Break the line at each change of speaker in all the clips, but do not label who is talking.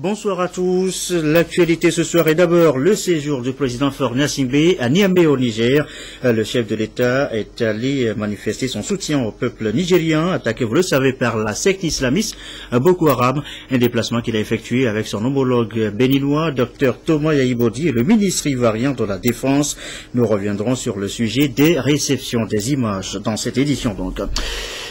Bonsoir à tous. L'actualité ce soir est d'abord le séjour du président Faure Gnassingbé à Niamey au Niger. Le chef de l'État est allé manifester son soutien au peuple nigérien, attaqué, vous le savez, par la secte islamiste Boko Haram. Un déplacement qu'il a effectué avec son homologue béninois, Dr Thomas Yaïbodi, et le ministre ivoirien de la Défense. Nous reviendrons sur le sujet des réceptions des images dans cette édition donc.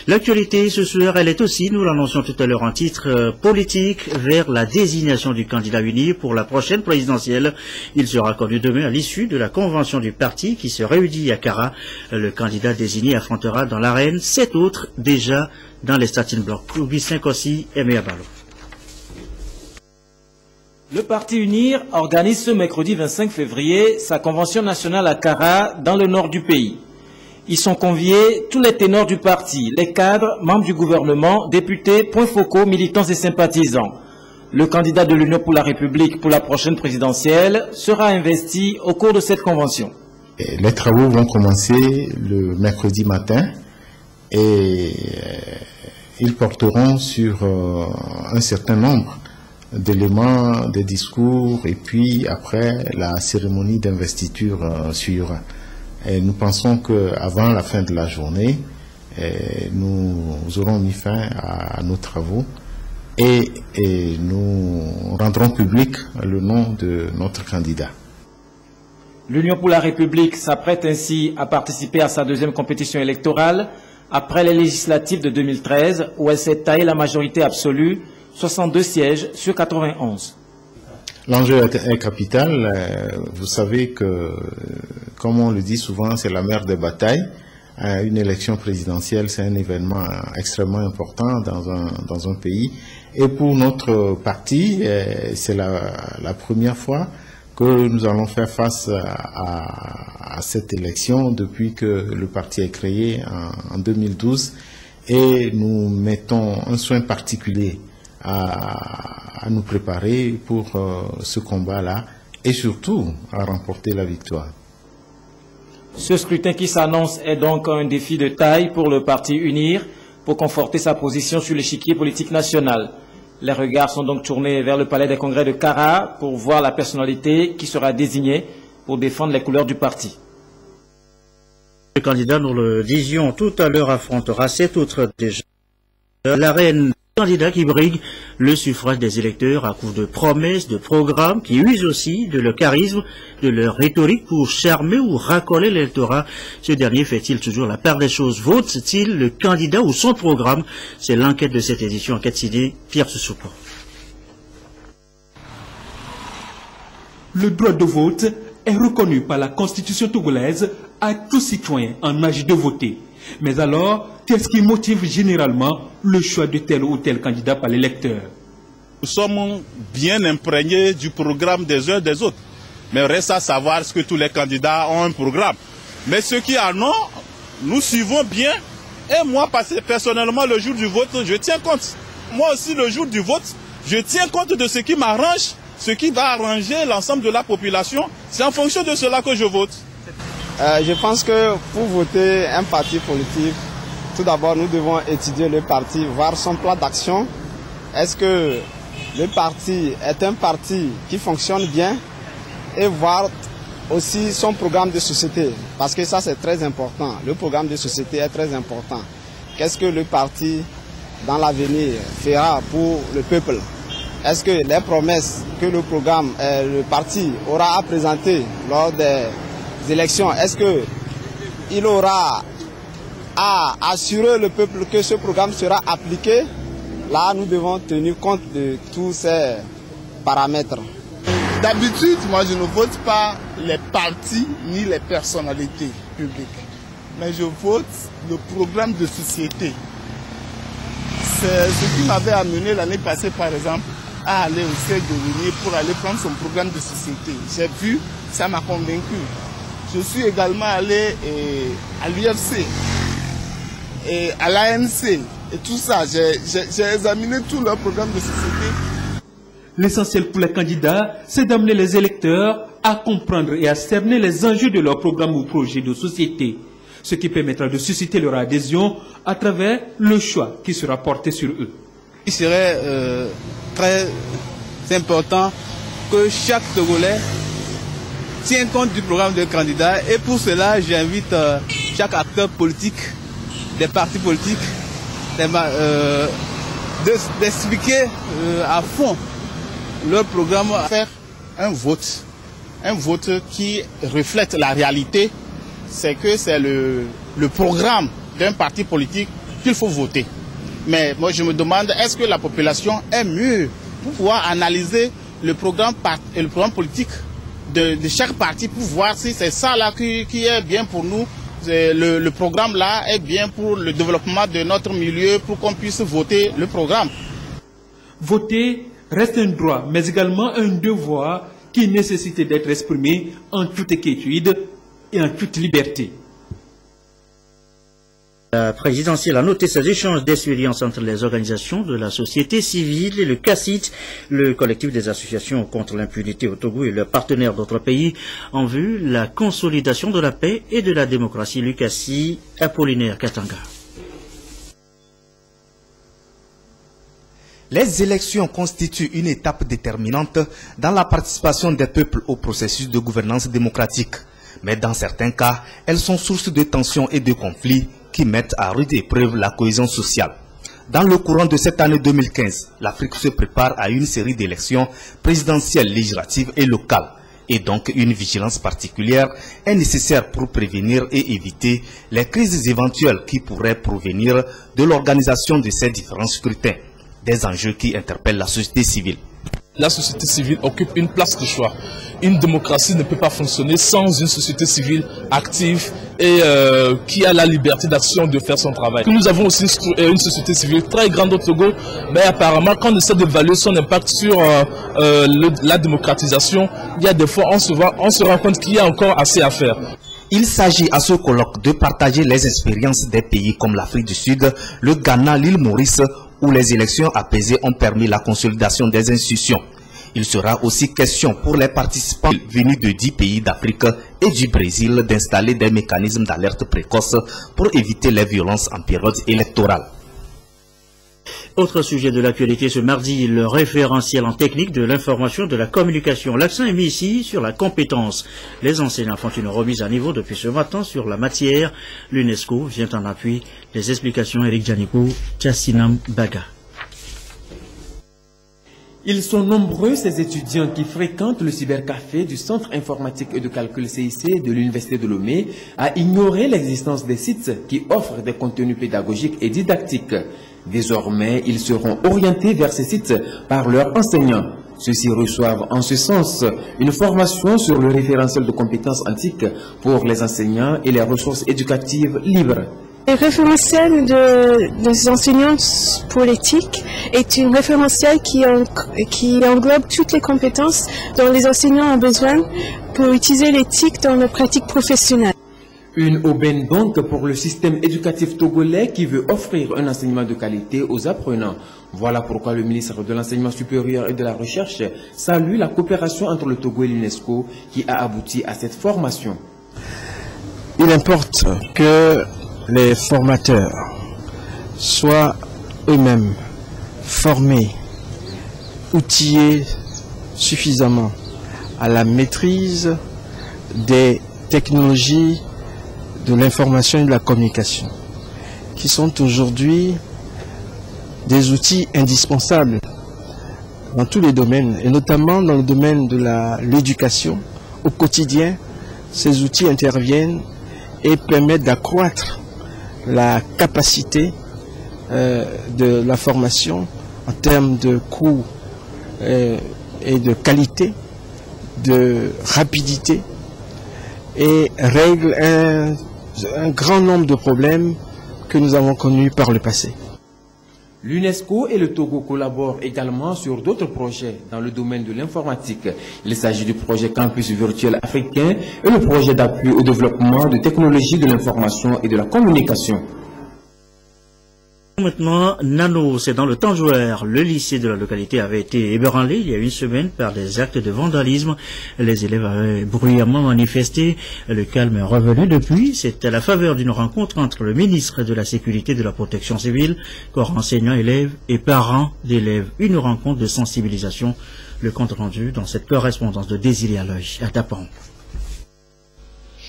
L'actualité ce soir, elle est aussi, nous l'annoncions tout à l'heure en titre, politique vers la désignation du candidat uni pour la prochaine présidentielle. Il sera connu demain à l'issue de la convention du parti qui se réunit à Kara. Le candidat désigné affrontera dans l'arène 7 autres déjà dans les starting blocks. Augustin Kossi et Méa Balo.
Le Parti UNIR organise ce mercredi 25 février sa convention nationale à Kara dans le nord du pays. Ils sont conviés tous les ténors du parti, les cadres, membres du gouvernement, députés, points focaux, militants et sympathisants. Le candidat de l'Union pour la République pour la prochaine présidentielle sera investi au cours de cette convention.
Les travaux vont commencer le mercredi matin et ils porteront sur un certain nombre d'éléments, des discours et puis après la cérémonie d'investiture suivra. Et nous pensons qu'avant la fin de la journée, nous aurons mis fin à nos travaux et nous rendrons public le nom de notre candidat.
L'Union pour la République s'apprête ainsi à participer à sa deuxième compétition électorale après les législatives de 2013 où elle s'est taillée la majorité absolue, 62 sièges sur 91.
L'enjeu est capital. Vous savez que, comme on le dit souvent, c'est la mère des batailles. Une élection présidentielle, c'est un événement extrêmement important dans un pays. Et pour notre parti, c'est la première fois que nous allons faire face à cette élection depuis que le parti est créé en 2012. Et nous mettons un soin particulier à nous préparer pour ce combat-là et surtout à remporter la victoire.
Ce scrutin qui s'annonce est donc un défi de taille pour le parti UNIR pour conforter sa position sur l'échiquier politique national. Les regards sont donc tournés vers le palais des congrès de Kara pour voir la personnalité qui sera désignée pour défendre les couleurs du parti.
Le candidat, nous le disions tout à l'heure, affrontera 7 autres déjà. L'arène candidat qui brigue le suffrage des électeurs à coup de promesses, de programmes, qui usent aussi de leur charisme, de leur rhétorique pour charmer ou racoler l'électorat. Ce dernier fait-il toujours la part des choses? Vote-t-il le candidat ou son programme? C'est l'enquête de cette édition, enquête signée Pierre Soussoupo.
Le droit de vote est reconnu par la Constitution togolaise à tout citoyen en âge de voter. Mais alors, qu'est-ce qui motive généralement le choix de tel ou tel candidat par l'électeur?
Nous sommes bien imprégnés du programme des uns des autres. Mais reste à savoir ce que tous les candidats ont un programme. Mais ceux qui en ont, nous suivons bien. Et moi, personnellement, le jour du vote, je tiens compte. Moi aussi, le jour du vote, je tiens compte de ce qui m'arrange, ce qui va arranger l'ensemble de la population. C'est en fonction de cela que je vote.
Je pense que pour voter un parti politique, tout d'abord nous devons étudier le parti, voir son plan d'action. Est-ce que le parti est un parti qui fonctionne bien et voir aussi son programme de société. Parce que ça c'est très important, le programme de société est très important. Qu'est-ce que le parti dans l'avenir fera pour le peuple? Est-ce que les promesses que le parti aura à présenter lors des élections, est-ce qu'il aura à assurer le peuple que ce programme sera appliqué? Là, nous devons tenir compte de tous ces paramètres.
D'habitude, moi je ne vote pas les partis ni les personnalités publiques, mais je vote le programme de société. C'est ce qui m'avait amené l'année passée, par exemple, à aller au siège de l'UNIR pour aller prendre son programme de société. J'ai vu, ça m'a convaincu. Je suis également allé à l'UFC et à l'ANC et tout ça. J'ai examiné tout leur programme de société.
L'essentiel pour les candidats, c'est d'amener les électeurs à comprendre et à cerner les enjeux de leur programme ou projet de société, ce qui permettra de susciter leur adhésion à travers le choix qui sera porté sur eux.
Il serait très
c'est important que chaque Togolais tienne compte du programme de candidat. Et pour cela, j'invite chaque acteur politique, des partis politiques, d'expliquer à fond leur programme.
Faire un vote qui reflète la réalité, c'est que c'est le programme d'un parti politique qu'il faut voter. Mais moi je me demande, est-ce que la population est mieux pour pouvoir analyser le programme politique de chaque parti pour voir si c'est ça là qui est bien pour nous, le programme là est bien pour le développement de notre milieu, pour qu'on puisse voter le programme.
Voter reste un droit, mais également un devoir qui nécessite d'être exprimé en toute quiétude et en toute liberté.
La présidentielle a noté ces échanges d'expériences entre les organisations de la société civile et le CACIT, le collectif des associations contre l'impunité au Togo et leurs partenaires d'autres pays, en vue de la consolidation de la paix et de la démocratie. Lucassi, Apollinaire Katanga.
Les élections constituent une étape déterminante dans la participation des peuples au processus de gouvernance démocratique. Mais dans certains cas, elles sont source de tensions et de conflits qui mettent à rude épreuve la cohésion sociale. Dans le courant de cette année 2015, l'Afrique se prépare à une série d'élections présidentielles, législatives et locales. Et donc une vigilance particulière est nécessaire pour prévenir et éviter les crises éventuelles qui pourraient provenir de l'organisation de ces différents scrutins. Des enjeux qui interpellent la société civile.
La société civile occupe une place de choix. Une démocratie ne peut pas fonctionner sans une société civile active et qui a la liberté d'action de faire son travail. Nous avons aussi une société civile très grande au Togo, mais apparemment quand on essaie d'évaluer son impact sur la démocratisation, il y a des fois on se rend compte qu'il y a encore assez à faire.
Il s'agit à ce colloque de partager les expériences des pays comme l'Afrique du Sud, le Ghana, l'île Maurice, où les élections apaisées ont permis la consolidation des institutions. Il sera aussi question pour les participants venus de 10 pays d'Afrique et du Brésil d'installer des mécanismes d'alerte précoce pour éviter les violences en période électorale.
Autre sujet de l'actualité ce mardi, le référentiel en technique de l'information et de la communication. L'accent est mis ici sur la compétence. Les enseignants font une remise à niveau depuis ce matin sur la matière. L'UNESCO vient en appui. Les explications, Eric Djanikou, Tchassinam Baga.
Ils sont nombreux ces étudiants qui fréquentent le cybercafé du Centre informatique et de calcul CIC de l'Université de Lomé à ignorer l'existence des sites qui offrent des contenus pédagogiques et didactiques. Désormais, ils seront orientés vers ces sites par leurs enseignants. Ceux-ci reçoivent en ce sens une formation sur le référentiel de compétences antiques pour les enseignants et les ressources éducatives libres.
Le référentiel des enseignants pour l'éthique est un référentiel qui englobe toutes les compétences dont les enseignants ont besoin pour utiliser l'éthique dans leur pratique professionnelle.
Une aubaine donc pour le système éducatif togolais qui veut offrir un enseignement de qualité aux apprenants. Voilà pourquoi le ministre de l'Enseignement supérieur et de la Recherche salue la coopération entre le Togo et l'UNESCO qui a abouti à cette formation.
Il importe que les formateurs soient eux-mêmes formés, outillés suffisamment à la maîtrise des technologies de l'information et de la communication, qui sont aujourd'hui des outils indispensables dans tous les domaines, et notamment dans le domaine de l'éducation. Au quotidien, ces outils interviennent et permettent d'accroître la capacité de la formation en termes de coût et de qualité, de rapidité, et règle un grand nombre de problèmes que nous avons connus par le passé.
L'UNESCO et le Togo collaborent également sur d'autres projets dans le domaine de l'informatique. Il s'agit du projet Campus virtuel africain et le projet d'appui au développement de technologies de l'information et de la communication.
Maintenant, Nano, c'est dans le Tanjouer. Le lycée de la localité avait été ébranlé il y a une semaine par des actes de vandalisme. Les élèves avaient bruyamment manifesté. Le calme est revenu depuis. C'est à la faveur d'une rencontre entre le ministre de la Sécurité et de la Protection civile, corps enseignants, élèves et parents d'élèves. Une rencontre de sensibilisation. Le compte rendu dans cette correspondance de Désiré Aloy à Tapan.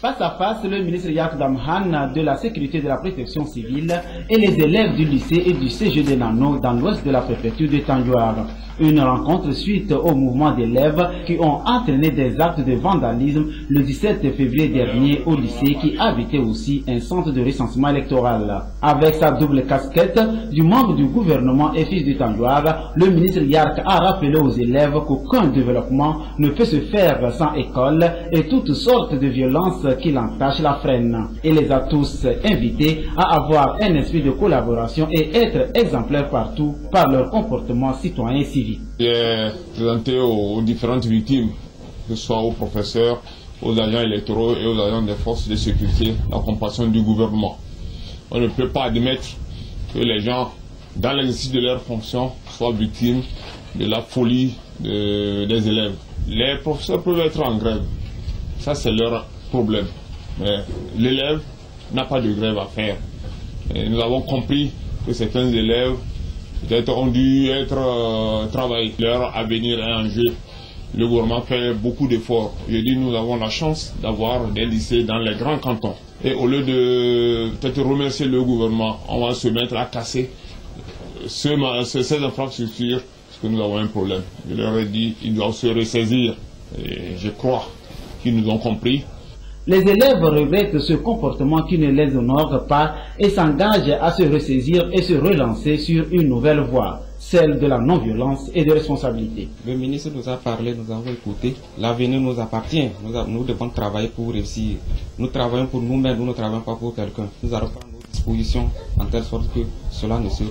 Face à face, le ministre Yak Damhan de la Sécurité et de la Protection civile et les élèves du lycée et du CG de Nano dans l'ouest de la préfecture de Tanjouar. Une rencontre suite au mouvement d'élèves qui ont entraîné des actes de vandalisme le 17 février dernier au lycée qui abritait aussi un centre de recensement électoral. Avec sa double casquette du membre du gouvernement et fils du Tanjouar, le ministre Yak a rappelé aux élèves qu'aucun développement ne peut se faire sans école et toutes sortes de violences qui l'entachent la freinent. Et les a tous invités à avoir un esprit de collaboration et être exemplaires partout par leur comportement citoyen et civique.
J'ai présenté aux différentes victimes, que ce soit aux professeurs, aux agents électoraux et aux agents des forces de sécurité, la compassion du gouvernement. On ne peut pas admettre que les gens, dans l'exercice de leurs fonctions, soient victimes de la folie des élèves. Les professeurs peuvent être en grève, ça c'est leur problème. Mais l'élève n'a pas de grève à faire. Et nous avons compris que certains élèves peut-être ont dû être travaillés. Leur avenir est en jeu. Le gouvernement fait beaucoup d'efforts. Je dis nous avons la chance d'avoir des lycées dans les grands cantons. Et au lieu de peut-être remercier le gouvernement, on va se mettre à casser ces infrastructures parce que nous avons un problème. Je leur ai dit ils doivent se ressaisir. Et je crois qu'ils nous ont compris.
Les élèves regrettent ce comportement qui ne les honore pas et s'engagent à se ressaisir et se relancer sur une nouvelle voie, celle de la non-violence et de responsabilité.
Le ministre nous a parlé, nous avons écouté. L'avenir nous appartient. Nous devons travailler pour réussir. Nous travaillons pour nous-mêmes, nous ne travaillons pas pour quelqu'un. Nous allons prendre nos dispositions en telle sorte que cela ne se